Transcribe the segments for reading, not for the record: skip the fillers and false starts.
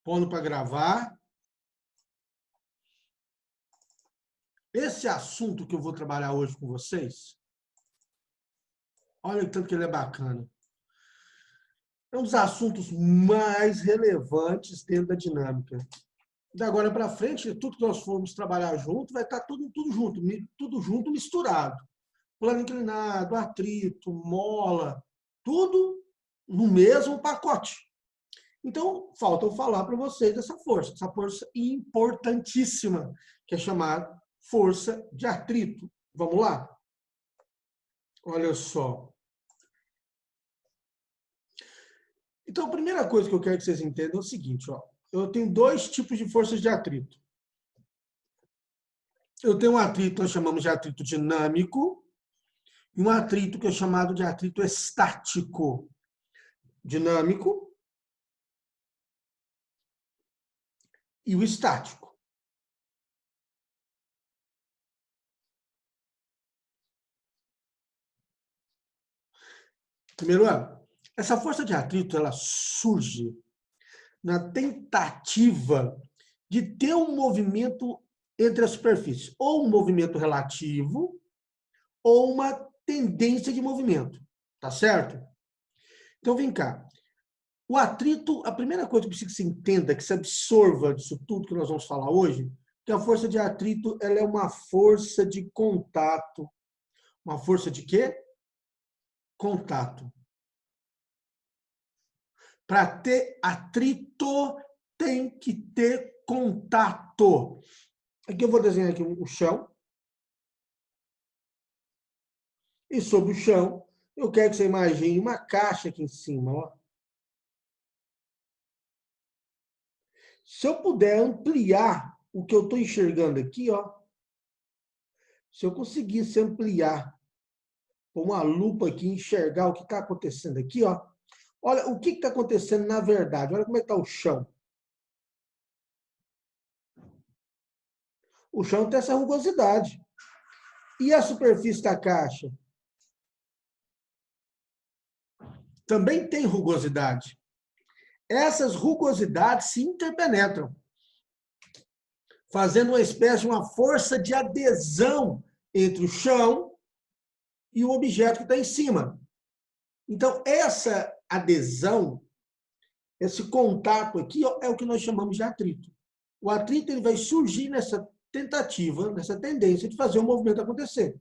Pondo para gravar. Esse assunto que eu vou trabalhar hoje com vocês, olha o tanto que ele é bacana. É um dos assuntos mais relevantes dentro da dinâmica. Da agora para frente, tudo que nós formos trabalhar junto, vai estar tudo junto, misturado. Plano inclinado, atrito, mola, tudo no mesmo pacote. Então, falta eu falar para vocês dessa força importantíssima, que é chamada força de atrito. Vamos lá? Olha só. Então, a primeira coisa que eu quero que vocês entendam é o seguinte, ó. Eu tenho dois tipos de forças de atrito. Eu tenho um atrito que nós chamamos de atrito dinâmico e um atrito que é chamado de atrito estático. Dinâmico e o estático. Primeiro, essa força de atrito ela surge na tentativa de ter um movimento entre as superfícies, ou um movimento relativo, ou uma tendência de movimento, tá certo? Então, vem cá. O atrito, a primeira coisa que precisa que se entenda, que se absorva disso tudo que nós vamos falar hoje, que a força de atrito ela é uma força de contato. Uma força de quê? Contato. Para ter atrito, tem que ter contato. Aqui eu vou desenhar aqui o chão. E sobre o chão, eu quero que você imagine uma caixa aqui em cima. Ó. Se eu puder ampliar o que eu estou enxergando aqui, ó, se eu conseguisse ampliar com uma lupa aqui, enxergar o que está acontecendo aqui, ó, olha o que está acontecendo na verdade. Olha como é que está o chão. O chão tem essa rugosidade. E a superfície da caixa? Também tem rugosidade. Essas rugosidades se interpenetram, fazendo uma espécie de uma força de adesão entre o chão e o objeto que está em cima. Então, essa adesão, esse contato aqui, ó, é o que nós chamamos de atrito. O atrito ele vai surgir nessa tentativa, nessa tendência de fazer o movimento acontecer.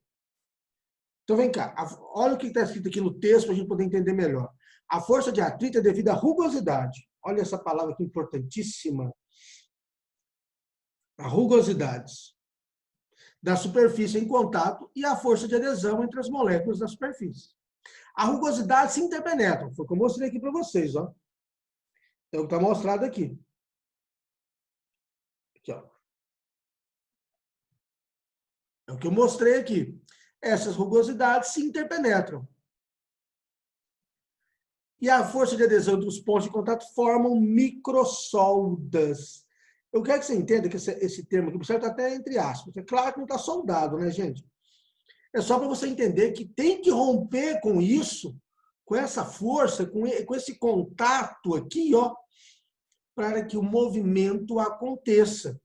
Então, vem cá, olha o que está escrito aqui no texto para a gente poder entender melhor. A força de atrito é devido à rugosidade. Olha essa palavra aqui importantíssima. A rugosidade da superfície em contato e a força de adesão entre as moléculas da superfície. A rugosidade se interpenetra. Foi o que eu mostrei aqui para vocês. Ó. É o que está mostrado aqui. Aqui, ó. É o que eu mostrei aqui. Essas rugosidades se interpenetram. E a força de adesão dos pontos de contato formam microsoldas. Eu quero que você entenda que esse termo aqui, está até entre aspas. É claro que não está soldado, né, gente? É só para você entender que tem que romper com isso, com essa força, com esse contato aqui, ó, para que o movimento aconteça.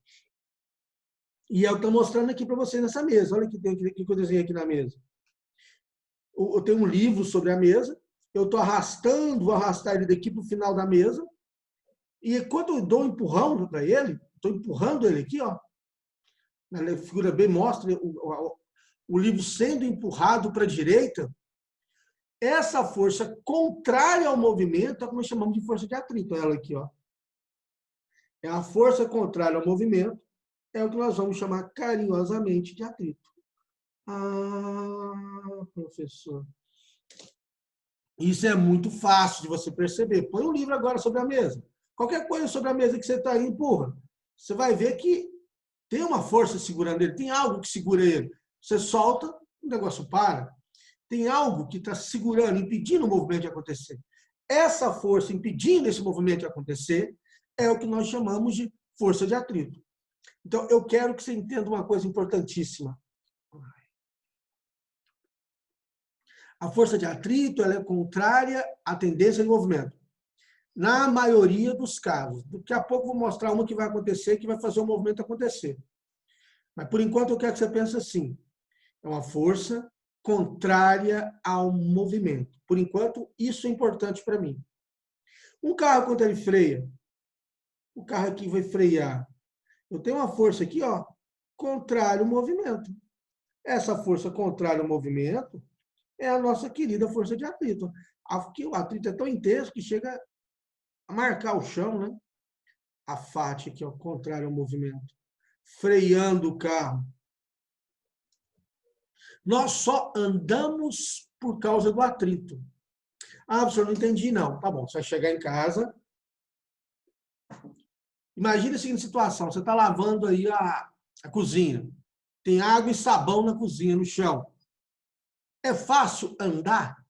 E eu estou mostrando aqui para vocês nessa mesa. Olha o que eu desenhei aqui na mesa. Eu tenho um livro sobre a mesa. Eu estou arrastando, vou arrastar ele daqui para o final da mesa. E quando eu dou um empurrão para ele, estou empurrando ele aqui, ó. Na figura B mostra o livro sendo empurrado para a direita. Essa força contrária ao movimento é o que nós chamamos de força de atrito. Ela aqui, ó. É a força contrária ao movimento, é o que nós vamos chamar carinhosamente de atrito. Ah, professor. Isso é muito fácil de você perceber. Põe um livro agora sobre a mesa. Qualquer coisa sobre a mesa que você está aí, empurra. Você vai ver que tem uma força segurando ele, tem algo que segura ele. Você solta, o negócio para. Tem algo que está segurando, impedindo o movimento de acontecer. Essa força impedindo esse movimento de acontecer é o que nós chamamos de força de atrito. Então, eu quero que você entenda uma coisa importantíssima. A força de atrito ela é contrária à tendência de movimento. Na maioria dos casos. Daqui a pouco eu vou mostrar uma que vai acontecer, que vai fazer o movimento acontecer. Mas, por enquanto, eu quero que você pense assim. É uma força contrária ao movimento. Por enquanto, isso é importante para mim. Um carro, quando ele freia, o carro aqui vai frear. Eu tenho uma força aqui, ó, contrária ao movimento. Essa força contrária ao movimento é a nossa querida força de atrito. Aqui o atrito é tão intenso que chega a marcar o chão, né? A faixa aqui, ó, contrária ao movimento. Freando o carro. Nós só andamos por causa do atrito. Ah, professor, não entendi, não. Tá bom, você vai chegar em casa. Imagina a seguinte situação: você está lavando aí a cozinha. Tem água e sabão na cozinha, no chão. É fácil andar?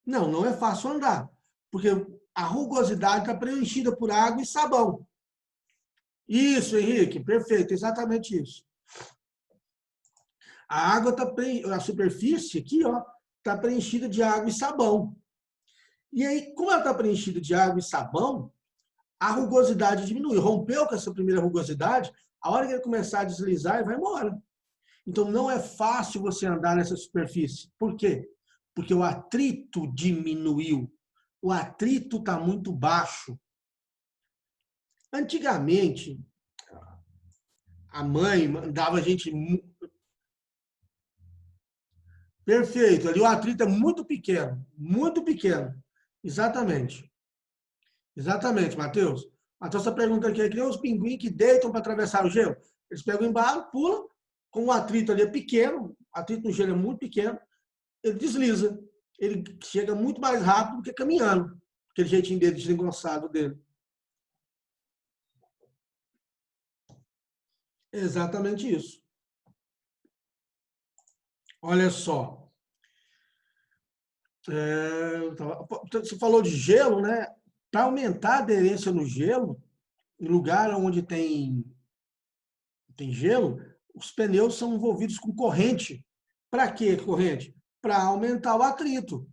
Não, não é fácil andar. Porque a rugosidade está preenchida por água e sabão. Isso, Henrique, perfeito, exatamente isso. A água está a superfície aqui, ó, está preenchida de água e sabão. E aí, como ela está preenchida de água e sabão, a rugosidade diminui. Rompeu com essa primeira rugosidade, a hora que ele começar a deslizar, ele vai embora. Então, não é fácil você andar nessa superfície. Por quê? Porque o atrito diminuiu. O atrito está muito baixo. Antigamente, a mãe mandava a gente... Perfeito. Ali o atrito é muito pequeno. Muito pequeno. Exatamente. Exatamente, Matheus. Matheus está perguntando aqui, é que nem os pinguins que deitam para atravessar o gelo. Eles pegam o embalo, pulam, com o atrito ali é pequeno, o atrito no gelo é muito pequeno, ele desliza. Ele chega muito mais rápido do que caminhando. Aquele jeitinho dele, desengonçado dele. Exatamente isso. Olha só. Você falou de gelo, né? Para aumentar a aderência no gelo, em lugar onde tem gelo, os pneus são envolvidos com corrente. Para que corrente? Para aumentar o atrito.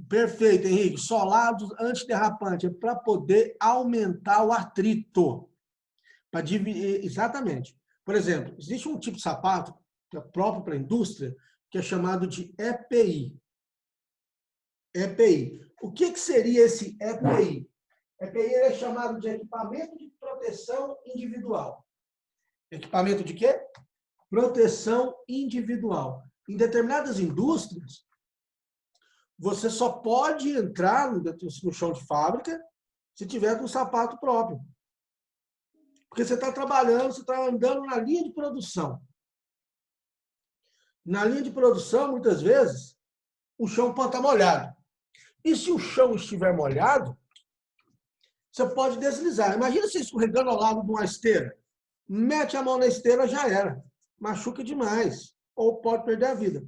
Perfeito, Henrique. Solado antiderrapante é para poder aumentar o atrito. Para dividir, exatamente. Por exemplo, existe um tipo de sapato que é próprio para a indústria, que é chamado de EPI. EPI. O que seria esse EPI? EPI é chamado de equipamento de proteção individual. Equipamento de quê? Proteção individual. Em determinadas indústrias, você só pode entrar no chão de fábrica se tiver com sapato próprio. Porque você está trabalhando, você está andando na linha de produção. Na linha de produção, muitas vezes, o chão pode estar molhado. E se o chão estiver molhado, você pode deslizar. Imagina você escorregando ao lado de uma esteira. Mete a mão na esteira, já era. Machuca demais. Ou pode perder a vida.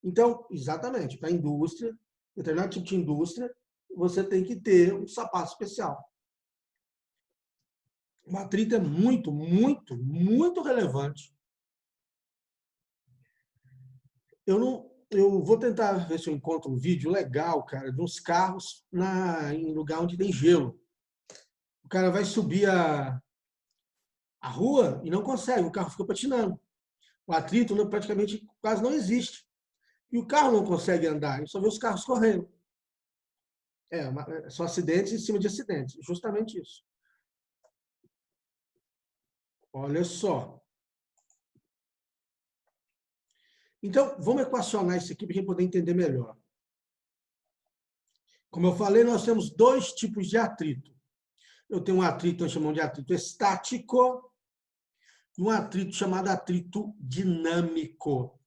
Então, exatamente, para a indústria, determinado tipo de indústria, você tem que ter um sapato especial. O atrito é muito, muito, muito relevante. Eu vou tentar ver se eu encontro um vídeo legal, cara, de uns carros em lugar onde tem gelo. O cara vai subir a rua e não consegue, o carro fica patinando. O atrito praticamente quase não existe. E o carro não consegue andar, ele só vê os carros correndo. São acidentes em cima de acidentes, justamente isso. Olha só. Então, vamos equacionar isso aqui para a gente poder entender melhor. Como eu falei, nós temos dois tipos de atrito. Eu tenho um atrito, nós chamamos de atrito estático, e um atrito chamado atrito dinâmico.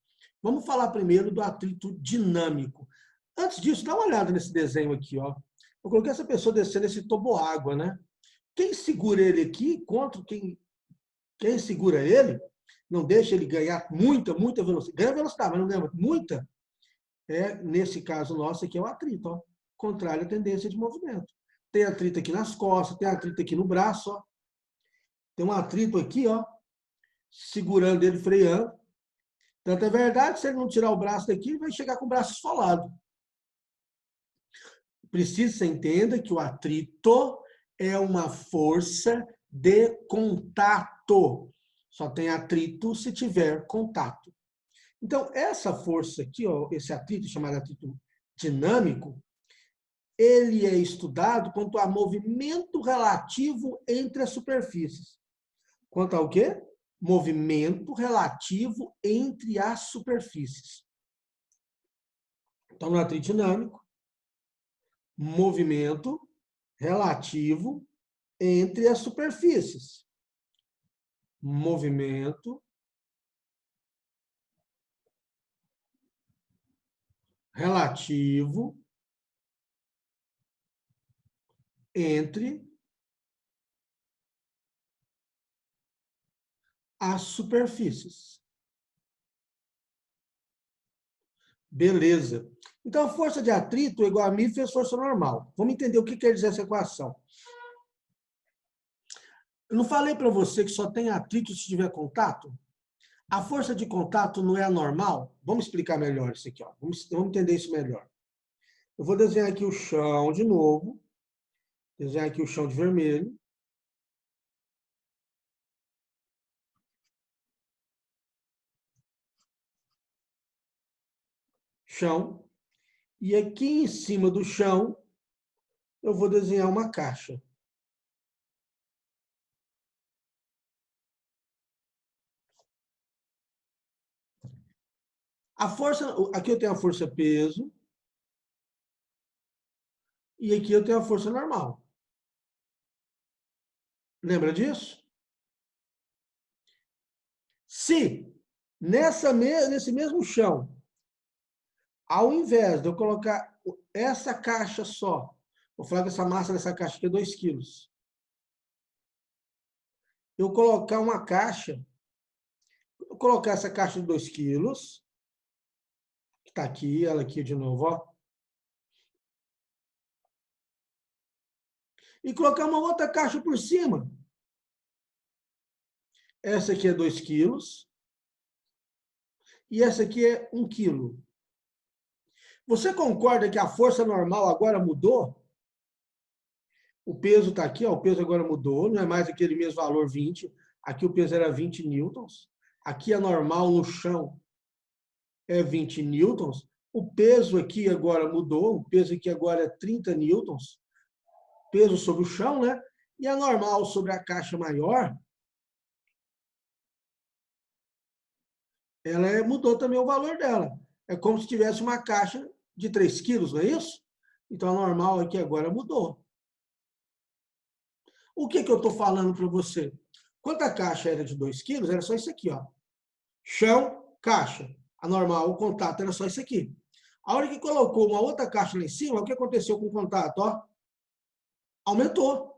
Vamos falar primeiro do atrito dinâmico. Antes disso, dá uma olhada nesse desenho aqui, ó. Eu coloquei essa pessoa descendo esse toboágua, né? Quem segura ele aqui, contra quem segura ele, não deixa ele ganhar muita velocidade. Ganha velocidade, mas não ganha muita. Nesse caso nosso aqui, é o atrito, ó. Contrário à tendência de movimento. Tem atrito aqui nas costas, tem atrito aqui no braço, ó. Tem um atrito aqui, ó, segurando ele, freando. Tanto é verdade, se ele não tirar o braço daqui, ele vai chegar com o braço esfolado. precisa que você entenda que o atrito é uma força de contato. Só tem atrito se tiver contato. Então, essa força aqui, ó, esse atrito, chamado atrito dinâmico, ele é estudado quanto a movimento relativo entre as superfícies. Quanto ao quê? Movimento relativo entre as superfícies. Então, no atrito dinâmico, movimento relativo entre as superfícies. Movimento relativo entre as superfícies. Beleza. Então, a força de atrito igual a μ vezes força normal. Vamos entender o que quer dizer essa equação. Eu não falei para você que só tem atrito se tiver contato? A força de contato não é a normal? Vamos explicar melhor isso aqui. Ó. Vamos entender isso melhor. Eu vou desenhar aqui o chão de novo. Desenhar aqui o chão de vermelho. Chão. E aqui em cima do chão, eu vou desenhar uma caixa. A força, aqui eu tenho a força peso. E aqui eu tenho a força normal. Lembra disso? Se nesse mesmo chão, ao invés de eu colocar essa caixa só, vou falar que essa massa dessa caixa aqui é 2 quilos. Eu colocar uma caixa, eu colocar essa caixa de 2 quilos, que está aqui, ela aqui de novo, ó. E colocar uma outra caixa por cima. Essa aqui é 2 quilos. E essa aqui é 1 quilo. Você concorda que a força normal agora mudou? O peso está aqui, ó, o peso agora mudou, não é mais aquele mesmo valor 20. Aqui o peso era 20 newtons. Aqui a normal no chão é 20 newtons. O peso aqui agora mudou, o peso aqui agora é 30 newtons. Peso sobre o chão, né? E a normal sobre a caixa maior, ela mudou também o valor dela. É como se tivesse uma caixa de 3 quilos, não é isso? Então a normal aqui agora mudou. O que eu estou falando para você? Quando a caixa era de 2 quilos, era só isso aqui, ó. Chão, caixa. A normal, o contato era só isso aqui. A hora que colocou uma outra caixa lá em cima, o que aconteceu com o contato? Ó? Aumentou.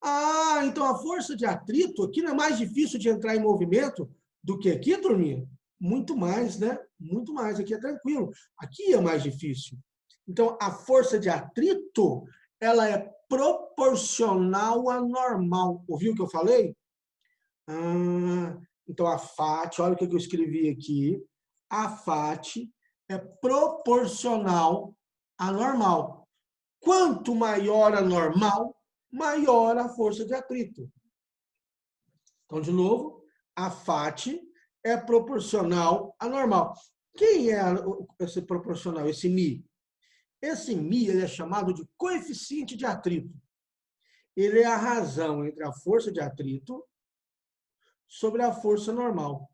Ah, então a força de atrito aqui não é mais difícil de entrar em movimento do que aqui, turminha? Muito mais, né? Muito mais. Aqui é tranquilo. Aqui é mais difícil. Então, a força de atrito, ela é proporcional à normal. Ouviu o que eu falei? Então, a FAT, olha o que eu escrevi aqui. A FAT é proporcional à normal. Quanto maior a normal, maior a força de atrito. Então, de novo, a FAT é proporcional à normal. Quem é esse proporcional, esse μ? Esse μ ele é chamado de coeficiente de atrito. Ele é a razão entre a força de atrito sobre a força normal.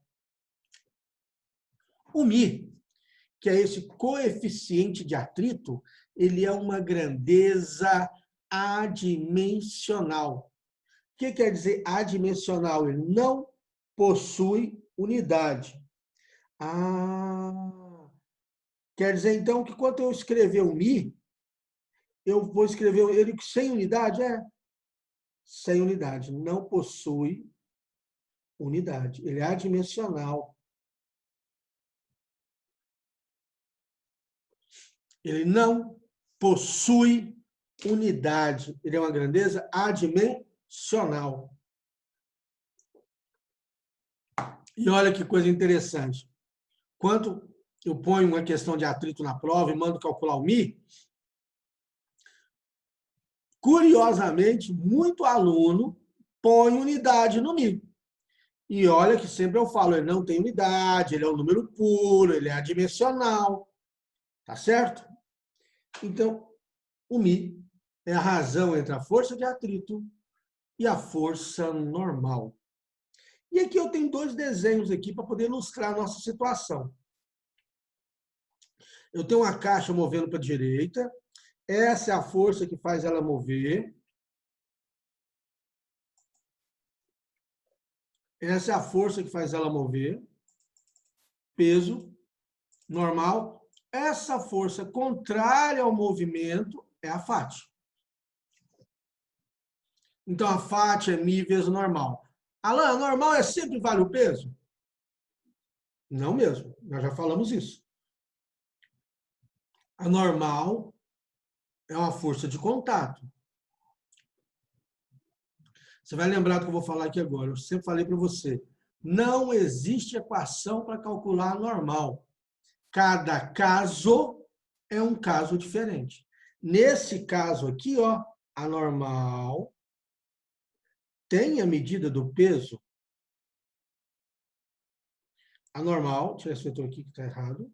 O μ, que é esse coeficiente de atrito, ele é uma grandeza adimensional. O que quer dizer adimensional? Ele não possui unidade. Quer dizer, então, que quando eu escrever o μ, eu vou escrever ele sem unidade? Sem unidade. Não possui unidade. Ele é adimensional. Ele não possui unidade. Ele é uma grandeza adimensional. E olha que coisa interessante. Quando eu ponho uma questão de atrito na prova e mando calcular o μ, Curiosamente, muito aluno põe unidade no Mi. E olha que sempre eu falo, ele não tem unidade, ele é um número puro, ele é adimensional. Tá certo? Então, o Mi é a razão entre a força de atrito e a força normal. E aqui eu tenho dois desenhos aqui para poder ilustrar a nossa situação. Eu tenho uma caixa movendo para a direita. Essa é a força que faz ela mover. Essa é a força que faz ela mover. Peso normal. Essa força contrária ao movimento é a FAT. Então, a FAT é Mi vezes normal. Alan, a normal é sempre vale o peso? Não mesmo, nós já falamos isso. A normal é uma força de contato. Você vai lembrar do que eu vou falar aqui agora. Eu sempre falei para você, não existe equação para calcular a normal. Cada caso é um caso diferente. Nesse caso aqui, ó, a normal tem a medida do peso. A normal, deixa eu ver se eu estou aqui que está errado.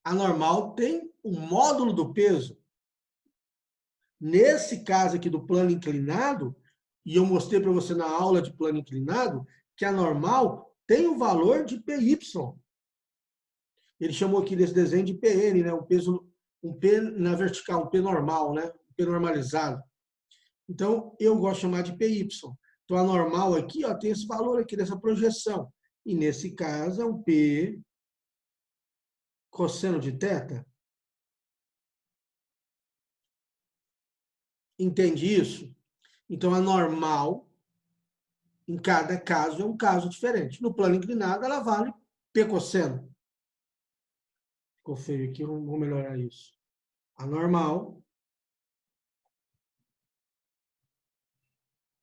A normal tem o módulo do peso. Nesse caso aqui do plano inclinado, e eu mostrei para você na aula de plano inclinado, que a normal tem o valor de PY. Ele chamou aqui desse desenho de PN, né? Um P na vertical, um P normal, né? Um P normalizado. Então, eu gosto de chamar de PY. Então, a normal aqui, ó, tem esse valor aqui dessa projeção. E nesse caso, é um P cosseno de θ. Entende isso? Então, a normal, em cada caso, é um caso diferente. No plano inclinado, ela vale P cosseno. Ficou feio aqui, vou melhorar isso. A normal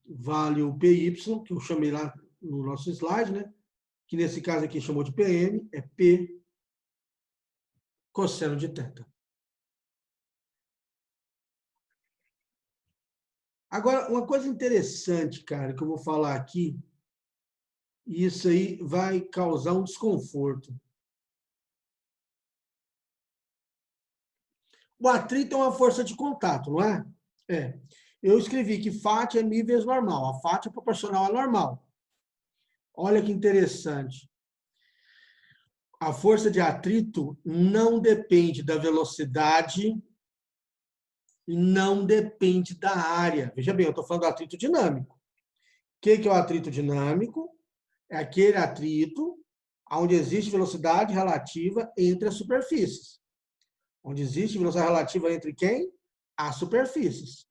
vale o PY, que eu chamei lá no nosso slide, né? Que nesse caso aqui chamou de PM, é P cosseno de θ. Agora, uma coisa interessante, cara, que eu vou falar aqui, e isso aí vai causar um desconforto. O atrito é uma força de contato, não é? É. Eu escrevi que FAT é Mi vezes normal. A FAT é proporcional à normal. Olha que interessante. A força de atrito não depende da velocidade e não depende da área. Veja bem, eu estou falando do atrito dinâmico. O que é o atrito dinâmico? É aquele atrito onde existe velocidade relativa entre as superfícies. Onde existe velocidade relativa entre quem? As superfícies.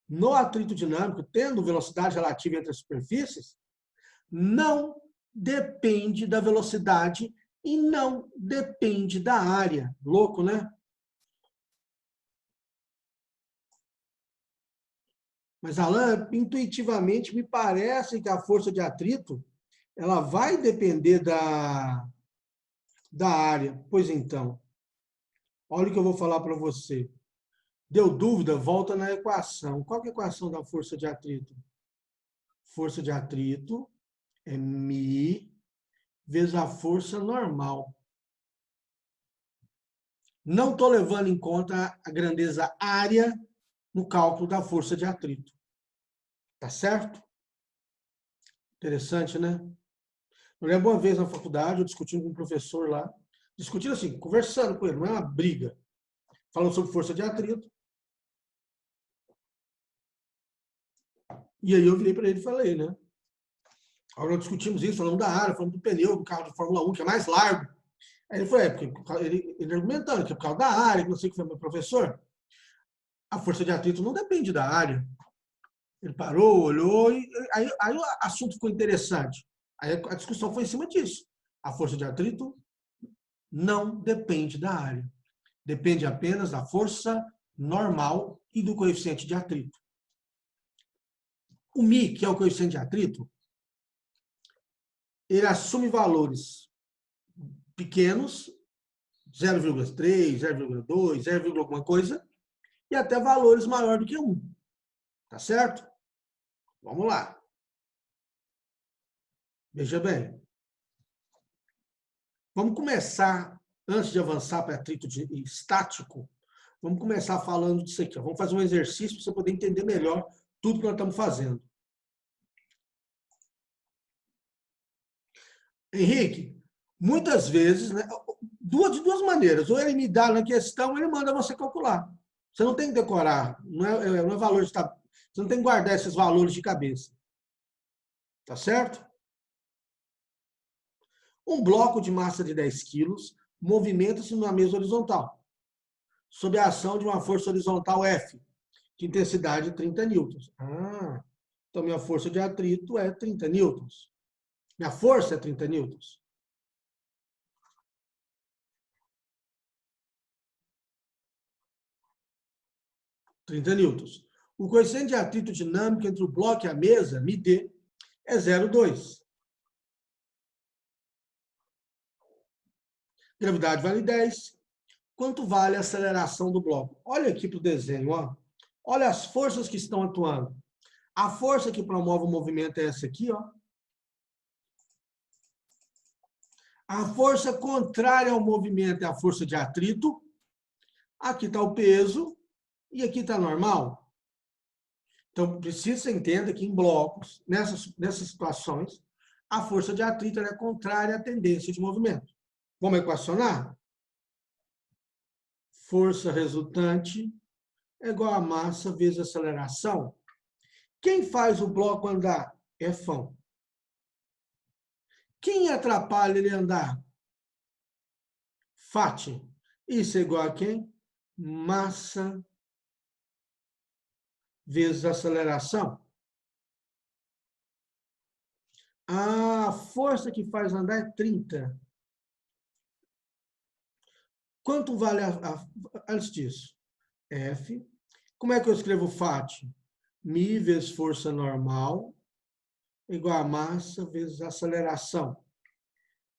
No atrito dinâmico, tendo velocidade relativa entre as superfícies, não depende da velocidade e não depende da área. Louco, né? Mas, Alan, intuitivamente me parece que a força de atrito ela vai depender da área. Pois então, olha o que eu vou falar para você. Deu dúvida? Volta na equação. Qual que é a equação da força de atrito? Força de atrito é Mi vezes a força normal. Não estou levando em conta a grandeza área no cálculo da força de atrito. Tá certo? Interessante, né? Eu lembro uma vez na faculdade, eu discutindo com um professor lá, discutindo assim, conversando com ele, não é uma briga, falando sobre força de atrito. E aí eu virei para ele e falei, né? Agora nós discutimos isso, falando da área, falando do pneu, do carro de Fórmula 1, que é mais largo. Aí ele falou, porque ele argumentando que é por causa da área, que não sei o que foi, meu professor, a força de atrito não depende da área. Ele parou, olhou, e aí o assunto ficou interessante. Aí a discussão foi em cima disso. A força de atrito não depende da área. Depende apenas da força normal e do coeficiente de atrito. O Mi, que é o coeficiente de atrito, ele assume valores pequenos, 0,3, 0,2, 0, alguma coisa, e até valores maior do que 1. Tá certo? Vamos lá. Veja bem. Vamos começar, antes de avançar para atrito estático, vamos começar falando disso aqui. Ó. Vamos fazer um exercício para você poder entender melhor tudo que nós estamos fazendo. Henrique, muitas vezes, né, de duas maneiras. Ou ele me dá na questão, ou ele manda você calcular. Você não tem que decorar, não é valor de você não tem que guardar esses valores de cabeça. Tá certo? Um bloco de massa de 10 quilos movimenta-se numa mesa horizontal, sob a ação de uma força horizontal F, de intensidade 30 newtons. Então minha força de atrito é 30 newtons. Minha força é 30 newtons. O coeficiente de atrito dinâmico entre o bloco e a mesa, μd, é 0,2. Gravidade vale 10. Quanto vale a aceleração do bloco? Olha aqui para o desenho. Ó. Olha as forças que estão atuando. A força que promove o movimento é essa aqui. Ó. A força contrária ao movimento é a força de atrito. Aqui está o peso e aqui está normal. Então, precisa que você entenda que em blocos, nessas situações, a força de atrito é contrária à tendência de movimento. Vamos equacionar? Força resultante é igual a massa vezes a aceleração. Quem faz o bloco andar? Fão. Quem atrapalha ele andar? Fat. Isso é igual a quem? Massa vezes aceleração. A força que faz andar é 30. Quanto vale antes disso? F. Como é que eu escrevo Fat? Mi vezes força normal igual a massa vezes aceleração.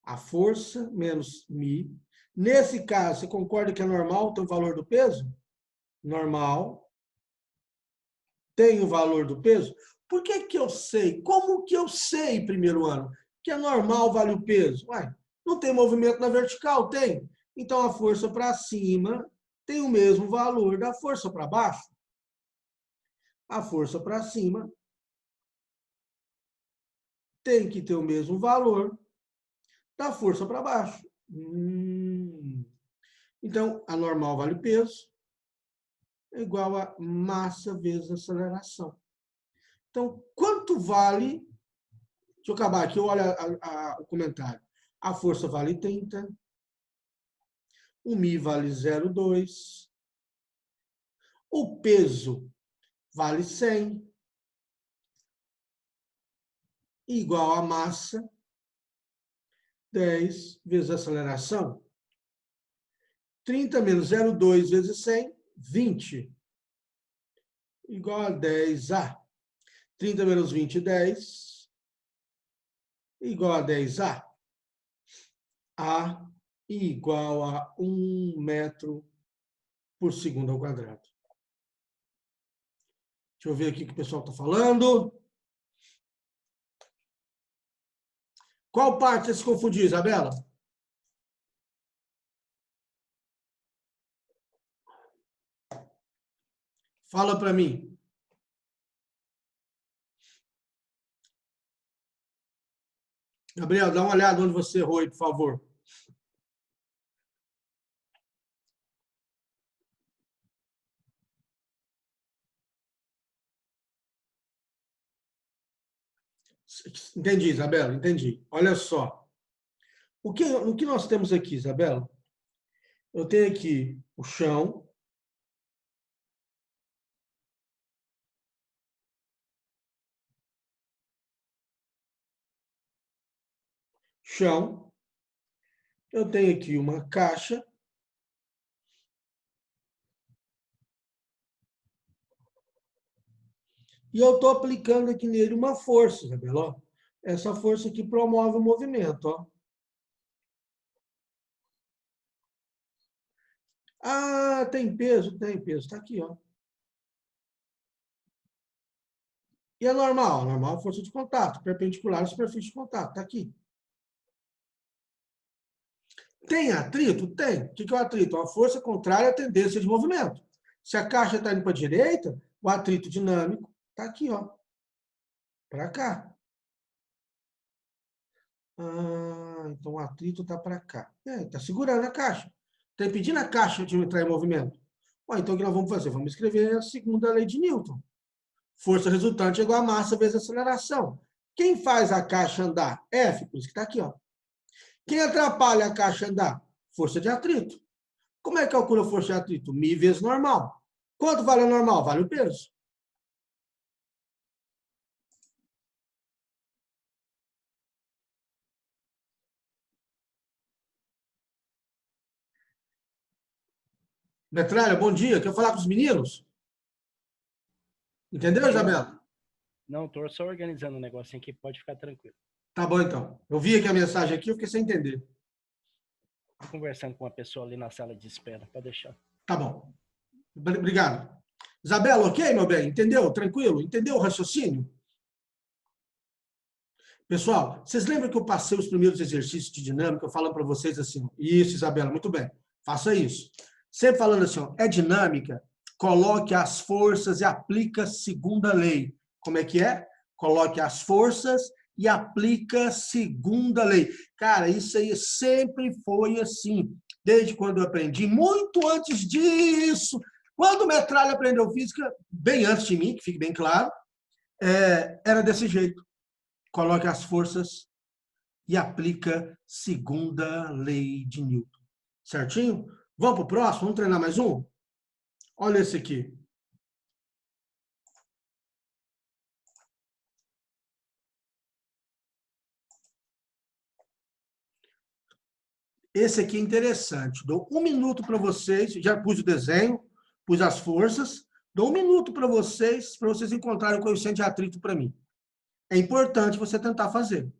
A força menos Mi. Nesse caso, você concorda que é normal ter o valor do peso? Normal. Tem o valor do peso? Por que que eu sei? Como que eu sei, primeiro ano, que é normal vale o peso? Ué, não tem movimento na vertical? Tem. Então, a força para cima tem o mesmo valor da força para baixo. A força para cima tem que ter o mesmo valor da força para baixo. Então, a normal vale peso é igual a massa vezes aceleração. Então, quanto vale... Deixa eu acabar aqui, olha o comentário. A força vale 30, o Mi vale 0,2, o peso vale 100, igual a massa 10 vezes a aceleração. 30 menos 0,2 vezes 100, 20. Igual a 10A. 30 menos 20, 10. Igual a 10A. A igual a 1 metro por segundo ao quadrado. Deixa eu ver aqui o que o pessoal está falando. Qual parte você se confundiu, Isabela? Fala para mim. Gabriel, dá uma olhada onde você errou aí, por favor. Entendi, Isabela, entendi. Olha só. O que nós temos aqui, Isabela? Eu tenho aqui o chão. Chão. Eu tenho aqui uma caixa. E eu estou aplicando aqui nele uma força, Isabela. Ó. Essa força aqui promove o movimento. Ó. Ah, tem peso? Tem peso. Está aqui. Ó. E a normal? A normal é força de contato, perpendicular à superfície de contato, está aqui. Tem atrito? Tem. O que é o atrito? Uma força contrária à tendência de movimento. Se a caixa está indo para a direita, o atrito dinâmico está aqui, ó, para cá. Então o atrito está para cá. Está segurando a caixa. Está impedindo a caixa de entrar em movimento. Então o que nós vamos fazer? Vamos escrever a segunda lei de Newton. Força resultante é igual a massa vezes aceleração. Quem faz a caixa andar? F, por isso que está aqui, ó. Quem atrapalha a caixa andar? Força de atrito. Como é que calcula a força de atrito? Mi vezes normal. Quanto vale a normal? Vale o peso. Metralha, bom dia. Quer falar com os meninos? Entendeu, Isabela? Não, estou só organizando um negocinho aqui, pode ficar tranquilo. Tá bom, então. Eu vi aqui a mensagem aqui, eu fiquei sem entender. Estou conversando com uma pessoa ali na sala de espera, pode deixar. Tá bom. Obrigado. Isabela, ok, meu bem? Entendeu? Tranquilo? Entendeu o raciocínio? Pessoal, vocês lembram que eu passei os primeiros exercícios de dinâmica, falando para vocês assim, isso, Isabela, muito bem, faça isso. Sempre falando assim, ó, é dinâmica, coloque as forças e aplica a segunda lei. Como é que é? Coloque as forças e aplica a segunda lei. Cara, isso aí sempre foi assim, desde quando eu aprendi, muito antes disso. Quando o Metralha aprendeu física, bem antes de mim, que fique bem claro, era desse jeito. Coloque as forças e aplica segunda lei de Newton. Certinho? Vamos para o próximo? Vamos treinar mais um? Olha esse aqui. Esse aqui é interessante. Dou 1 minuto para vocês. Já pus o desenho, pus as forças. Dou 1 minuto para vocês encontrarem o coeficiente de atrito para mim. É importante você tentar fazer.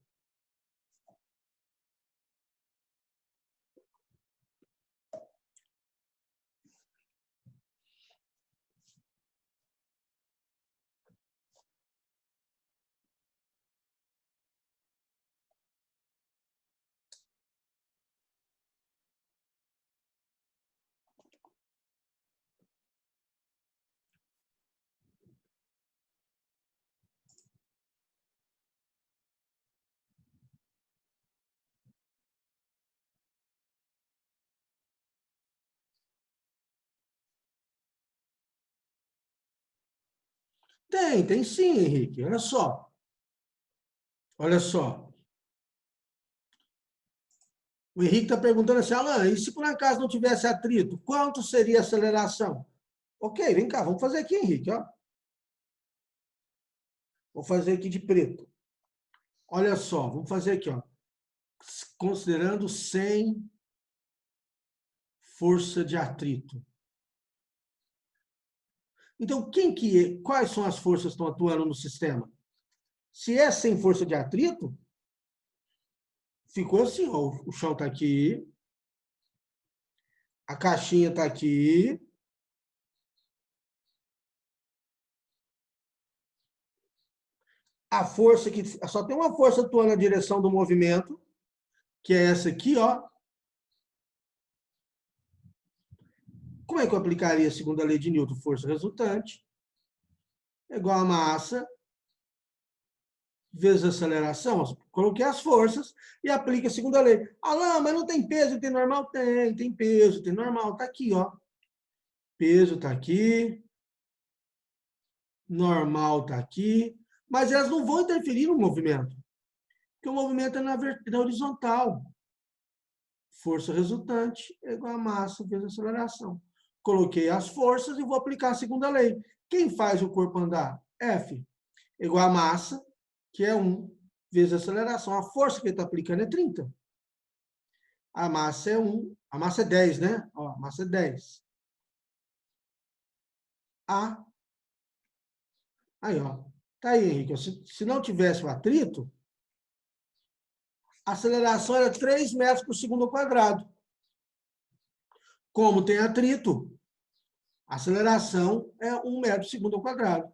Tem sim, Henrique. Olha só. Olha só. O Henrique está perguntando assim, Alan, e se por acaso não tivesse atrito, quanto seria a aceleração? Ok, vem cá, vamos fazer aqui, Henrique. Ó. Vou fazer aqui de preto. Olha só, vamos fazer aqui, ó. Considerando sem força de atrito. Então, quais são as forças que estão atuando no sistema? Se é sem força de atrito, ficou assim, ó, o chão está aqui, a caixinha está aqui, a força que só tem uma força atuando na direção do movimento, que é essa aqui, ó. Como é que eu aplicaria a segunda lei de Newton? Força resultante é igual a massa vezes a aceleração. Coloquei as forças e aplique a segunda lei. Alan, mas não tem peso, tem normal? Tem peso, tem normal. Está aqui, ó. Peso está aqui. Normal está aqui. Mas elas não vão interferir no movimento. Porque o movimento é na horizontal. Força resultante é igual a massa vezes a aceleração. Coloquei as forças e vou aplicar a segunda lei. Quem faz o corpo andar? F igual a massa, que é 1, vezes a aceleração. A força que ele está aplicando é 30. A massa é 1, a massa é 10, né? Ó, a massa é 10. Aí, ó. Tá aí, Henrique. Se não tivesse o atrito, a aceleração era 3 metros por segundo ao quadrado. Como tem atrito, a aceleração é 1 metro por segundo ao quadrado.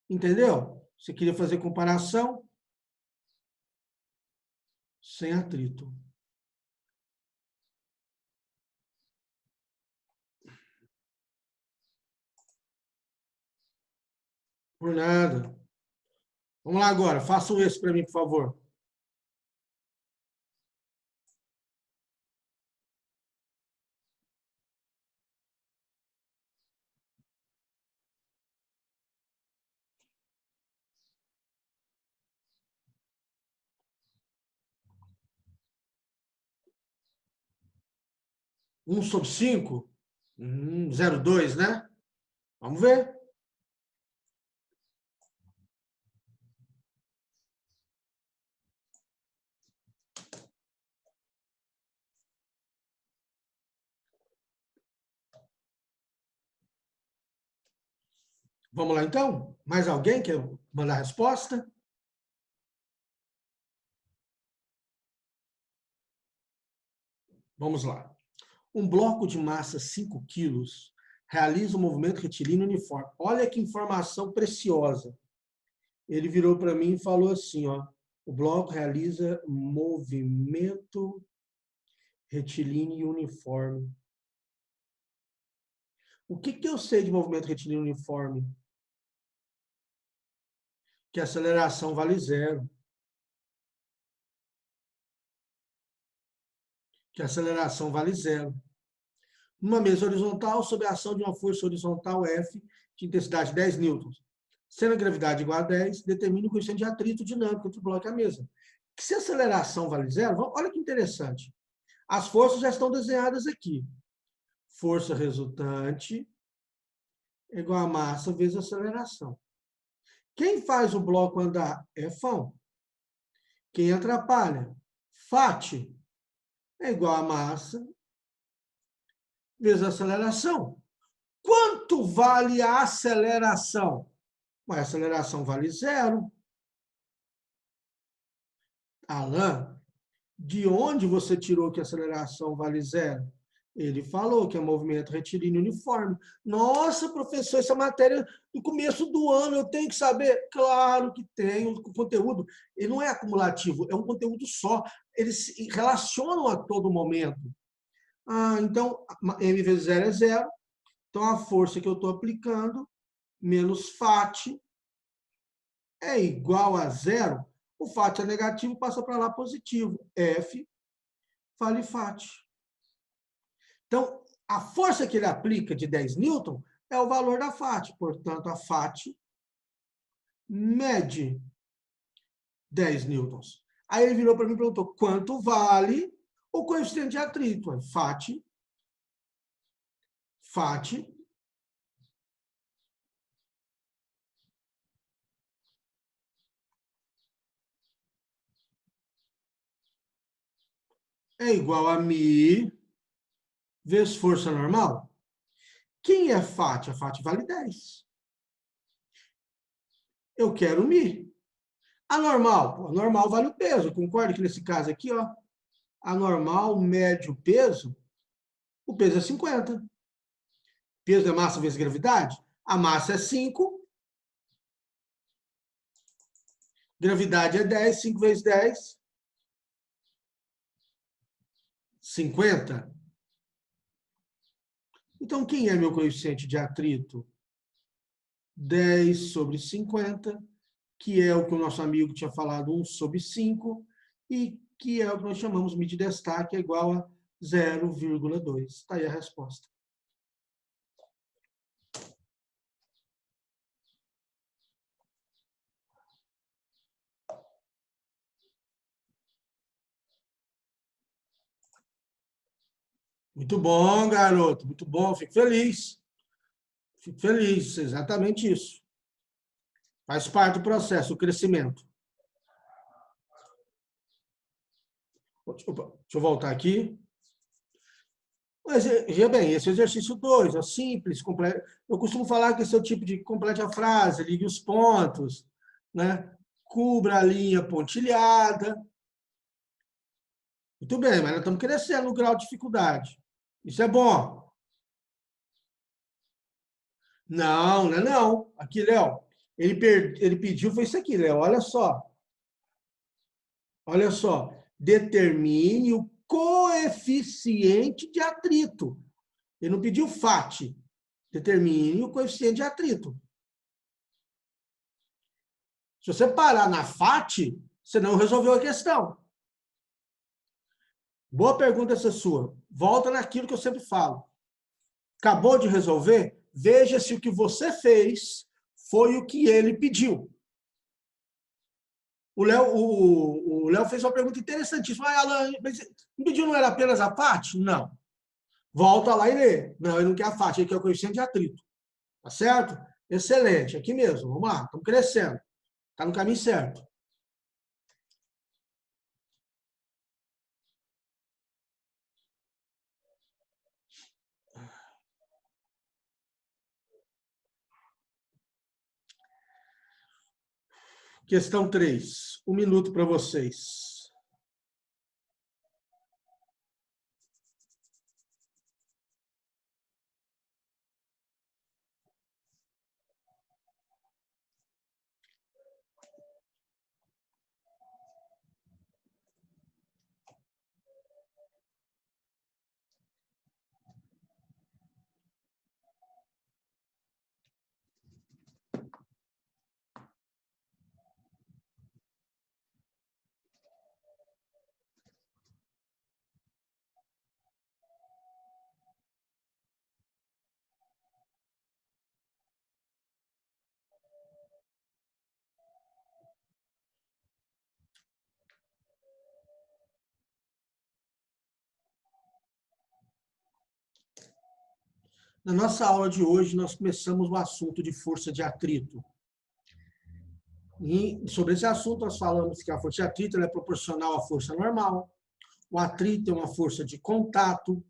Entendeu? Você queria fazer comparação? Sem atrito. Por nada. Vamos lá agora. Façam esse para mim, por favor. Um sobre 5? 0,2, né? Vamos ver. Vamos lá, então? Mais alguém quer mandar a resposta? Vamos lá. Um bloco de massa 5 quilos realiza um movimento retilíneo uniforme. Olha que informação preciosa. Ele virou para mim e falou assim, ó, o bloco realiza movimento retilíneo uniforme. O que eu sei de movimento retilíneo uniforme? Que a aceleração vale zero. Que a aceleração vale zero. Numa mesa horizontal, sob a ação de uma força horizontal F, de intensidade 10 newtons. Sendo a gravidade igual a 10, determine o coeficiente de atrito dinâmico entre o bloco e a mesa. Se a aceleração vale zero, olha que interessante. As forças já estão desenhadas aqui. Força resultante é igual a massa vezes a aceleração. Quem faz o bloco andar é Fão. Quem atrapalha? Fat é igual a massa vezes a aceleração. Quanto vale a aceleração? A aceleração vale zero. Alain, de onde você tirou que a aceleração vale zero? Ele falou que é movimento retilíneo uniforme. Nossa, professor, essa matéria do começo do ano, eu tenho que saber? Claro que tem. O conteúdo ele não é acumulativo, é um conteúdo só. Eles se relacionam a todo momento. Então, m vezes zero é zero. Então, a força que eu estou aplicando, menos Fat, é igual a zero. O Fat é negativo, passa para lá positivo. F vale Fat. Então, a força que ele aplica de 10 newton é o valor da Fat. Portanto, a Fat mede 10 newtons. Aí ele virou para mim e perguntou, quanto vale o coeficiente de atrito? Fat é igual a μ vezes força normal. Quem é Fat? A Fat vale 10. Eu quero μ. A normal vale o peso. Concorda que nesse caso aqui, ó, a normal mede o peso é 50. Peso é massa vezes gravidade? A massa é 5. Gravidade é 10. 5 vezes 10. 50. Então, quem é meu coeficiente de atrito? 10 sobre 50, que é o que o nosso amigo tinha falado, 1 sobre 5, e que é o que nós chamamos de destaque, é igual a 0,2. Está aí a resposta. Muito bom, garoto. Muito bom. Fico feliz. Fico feliz. Exatamente isso. Faz parte do processo, o crescimento. Deixa eu voltar aqui. Mas, veja bem, esse exercício 2 é simples, completo. Eu costumo falar que esse é o tipo de complete a frase, ligue os pontos, né? Cubra a linha pontilhada. Muito bem, mas nós estamos crescendo no grau de dificuldade. Isso é bom. Não, não é não. Aqui, Léo, Ele pediu, foi isso aqui, Léo, olha só. Olha só. Determine o coeficiente de atrito. Ele não pediu FAT. Determine o coeficiente de atrito. Se você parar na FAT, você não resolveu a questão. Boa pergunta essa sua. Volta naquilo que eu sempre falo. Acabou de resolver? Veja se o que você fez foi o que ele pediu. O Léo fez uma pergunta interessantíssima. Ah, Alan, mas não pediu não era apenas a FAT? Não. Volta lá e lê. Não, ele não quer a FAT, ele quer o coeficiente de atrito. Tá certo? Excelente. Aqui mesmo. Vamos lá. Estamos crescendo. Está no caminho certo. Questão 3. 1 minuto para vocês. Na nossa aula de hoje, nós começamos o assunto de força de atrito. E sobre esse assunto, nós falamos que a força de atrito ela é proporcional à força normal. O atrito é uma força de contato.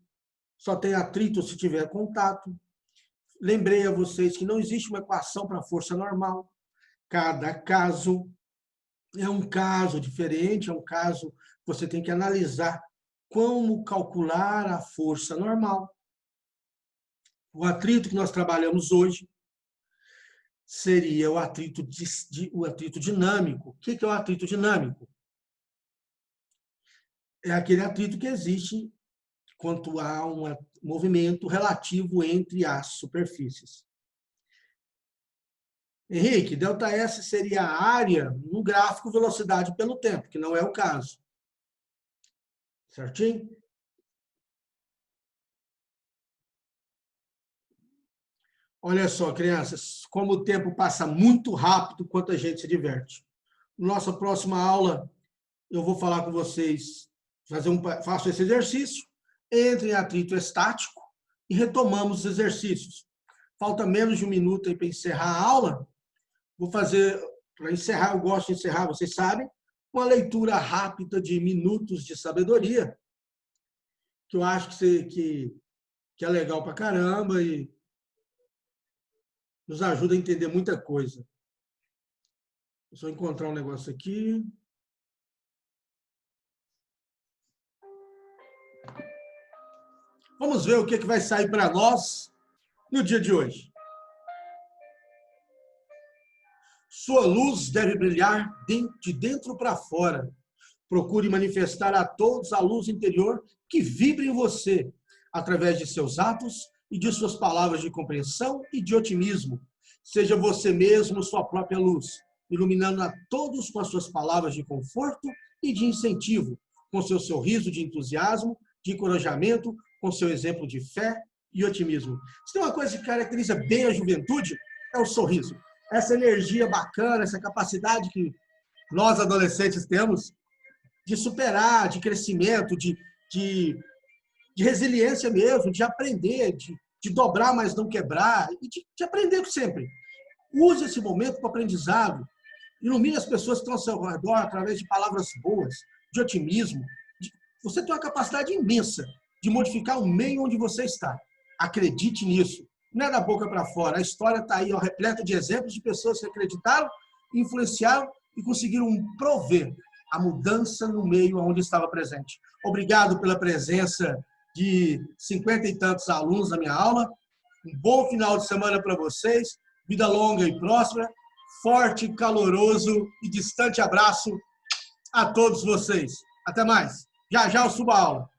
Só tem atrito se tiver contato. Lembrei a vocês que não existe uma equação para a força normal. Cada caso é um caso diferente, é um caso que você tem que analisar como calcular a força normal. O atrito que nós trabalhamos hoje seria o atrito dinâmico. O que é o atrito dinâmico? É aquele atrito que existe quando há um movimento relativo entre as superfícies. Henrique, ΔS seria a área no gráfico velocidade pelo tempo, que não é o caso. Certinho? Olha só, crianças, como o tempo passa muito rápido quanto a gente se diverte. Nossa próxima aula, eu vou falar com vocês, faço esse exercício, entre em atrito estático e retomamos os exercícios. Falta menos de 1 minuto aí para encerrar a aula. Vou fazer, para encerrar, eu gosto de encerrar, vocês sabem, uma leitura rápida de minutos de sabedoria, que eu acho que é legal para caramba e nos ajuda a entender muita coisa. Vou só encontrar um negócio aqui. Vamos ver o que vai sair para nós no dia de hoje. Sua luz deve brilhar de dentro para fora. Procure manifestar a todos a luz interior que vibra em você, através de seus atos e de suas palavras de compreensão e de otimismo. Seja você mesmo sua própria luz, iluminando a todos com as suas palavras de conforto e de incentivo, com seu sorriso de entusiasmo, de encorajamento, com seu exemplo de fé e otimismo. Se tem uma coisa que caracteriza bem a juventude, é o sorriso. Essa energia bacana, essa capacidade que nós adolescentes temos de superar, de crescimento, de resiliência mesmo, de aprender, de dobrar, mas não quebrar, e de aprender sempre. Use esse momento para o aprendizado. Ilumine as pessoas que estão ao seu redor através de palavras boas, de otimismo. Você tem uma capacidade imensa de modificar o meio onde você está. Acredite nisso. Não é da boca para fora. A história está aí, ó, repleta de exemplos de pessoas que acreditaram, influenciaram e conseguiram prover a mudança no meio onde estava presente. Obrigado pela presença de 50 e tantos alunos na minha aula. Um bom final de semana para vocês. Vida longa e próspera. forte, caloroso e distante abraço a todos vocês. Até mais. Já já eu subo a aula.